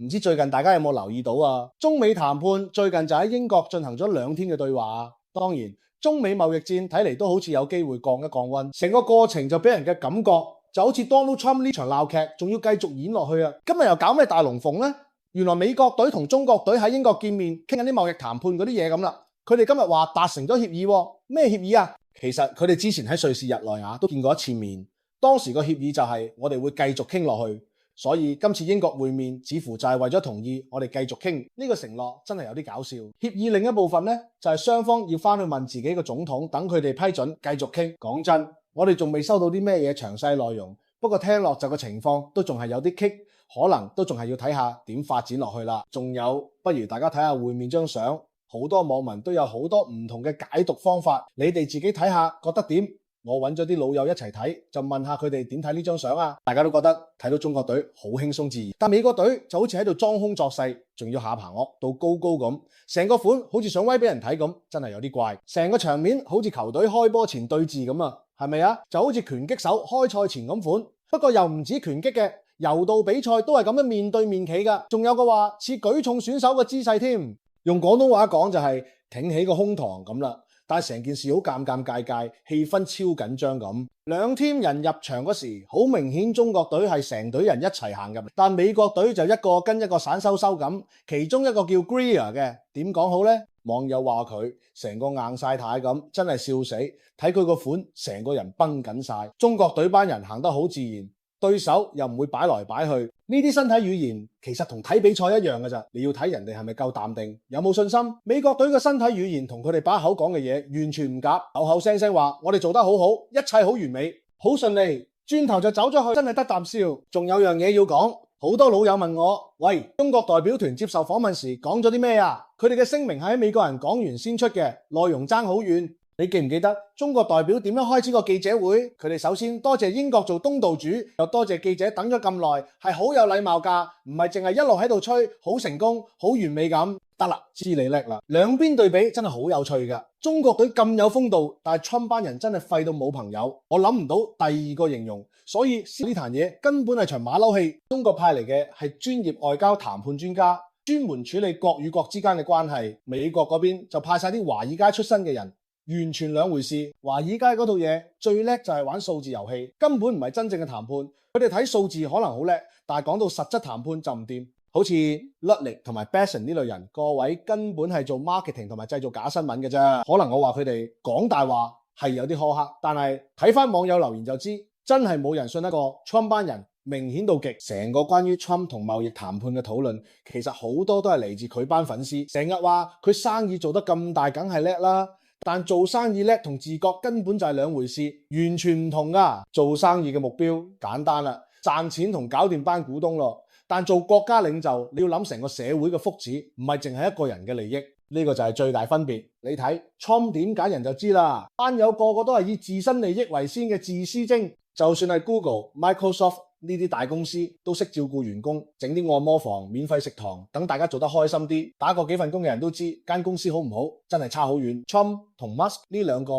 唔知最近大家有冇留意到啊？中美談判最近就喺英國進行咗2天嘅對話。當然，中美貿易戰睇嚟都好似有機會降一降溫，成個過程就俾人嘅感覺就好似 Donald Trump 呢場鬧劇仲要繼續演落去啊！今日又搞咩大龍鳳呢？原來美國隊同中國隊喺英國見面傾緊啲貿易談判嗰啲嘢咁啦。佢哋今日話達成咗協議喎，咩協議啊？其實佢哋之前喺瑞士日內瓦都見過一次面，當時個協議就係我哋會繼續傾落去。所以今次英國會面似乎就係為咗同意我哋繼續傾，呢個承諾真係有啲搞笑。協議另一部分呢，就係雙方要翻去問自己個總統，等佢哋批准繼續傾。講真，我哋仲未收到啲咩嘢詳細內容，不過聽落就個情況都仲係有啲棘，可能都仲係要睇下點發展落去啦。仲有，不如大家睇下會面張相，好多網民都有好多唔同嘅解讀方法，你哋自己睇下覺得點？我揾咗啲老友一齊睇，就問下佢哋點睇呢張相啊！大家都覺得睇到中國隊好輕鬆自然，但美國隊就好似喺度裝腔作勢，仲要下巴惡到高高咁，成個款好似想威俾人睇咁，真係有啲怪。成個場面好似球隊開波前對峙咁啊，係咪啊？就好似拳擊手開賽前咁款。不過又唔止拳擊嘅，柔道比賽都係咁樣面對面企噶，仲有個話似舉重選手嘅姿勢添，用廣東話講就係挺起個胸膛咁啦。但係成件事好尷尬，氣氛超緊張咁。2 team 人入場嗰時，好明顯中國隊係成隊人一齊行入嚟，但美國隊就一個跟一個散收收咁。其中一個叫 Greer 嘅，點講好呢？網友話佢成個硬晒太咁，真係笑死。睇佢個款，成個人繃緊晒。中國隊班人行得好自然，對手又唔會擺來擺去。呢啲身體語言其實同睇比賽一樣㗎咋，你要睇人哋係咪夠淡定，有冇信心。美國隊嘅身體語言同佢哋把口講嘅嘢完全唔夾，口口聲聲話我哋做得好好，一切好完美，好順利，轉頭就走咗去，真係得啖笑。仲有樣嘢要講，好多老友問我，喂，中國代表團接受訪問時講咗啲咩啊？佢哋嘅聲明係喺美國人講完先出嘅，內容爭好遠。你記唔記得中國代表點樣開始個記者會？佢哋首先多謝英國做東道主，又多謝記者等咗咁耐，係好有禮貌㗎，唔係淨係一路喺度吹好成功、好完美咁。得啦，知你叻啦。兩邊對比真係好有趣㗎。中國隊咁有風度，但係Trump班人真係廢到冇朋友。我諗唔到第二個形容，所以呢壇嘢根本係場馬騮戲。中國派嚟嘅係專業外交談判專家，專門處理國與國之間嘅關係。美國嗰邊就派晒啲華爾街出身嘅人。完全兩回事。華爾街嗰套嘢最叻就係玩數字遊戲，根本唔係真正嘅談判。佢哋睇數字可能好叻，但係講到實質談判就唔掂。好似 Ludwig 同埋 Besson 呢類人，各位根本係做 marketing 同埋製造假新聞嘅啫。可能我話佢哋講大話係有啲苛刻，但係睇翻網友留言就知，真係冇人信得過 Trump 班人，明顯到極。成個關於 Trump 同貿易談判嘅討論，其實好多都係嚟自佢班粉絲，成日話佢生意做得咁大，梗係叻啦。但做生意叻同自覺根本就係兩回事，完全唔同㗎。做生意嘅目標簡單啦，賺錢同搞掂班股東咯。但做國家領袖，你要諗成個社會嘅福祉，唔係淨係一個人嘅利益。呢個就係最大分別。你睇 Trump 點揀人就知啦，班友個個都係以自身利益為先嘅自私精。就算係 Google、Microsoft 呢啲大公司都識照顧員工，整啲按摩房、免費食堂，等大家做得開心啲。打過幾份工嘅人都知間公司好唔好，真係差好遠。Trump 同 Musk 呢兩個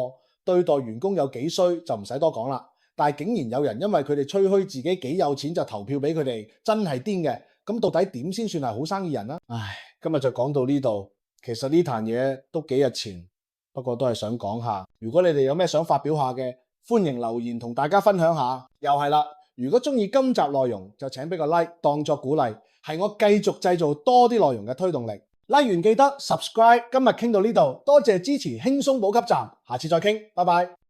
對待員工有幾衰就唔使多講啦。但係竟然有人因為佢哋吹噓自己幾有錢就投票俾佢哋，真係癲嘅。咁到底點先算係好生意人啊？唉，今日就講到呢度。其實呢壇嘢都幾日前，不過都係想講下。如果你哋有咩想發表下嘅，歡迎留言同大家分享下。又係啦，如果中意今集內容，就請俾個 like 當作鼓勵，係我繼續製造多啲內容嘅推動力。like 完記得 subscribe。今日傾到呢度，多謝支持輕鬆補給站，下次再傾，拜拜。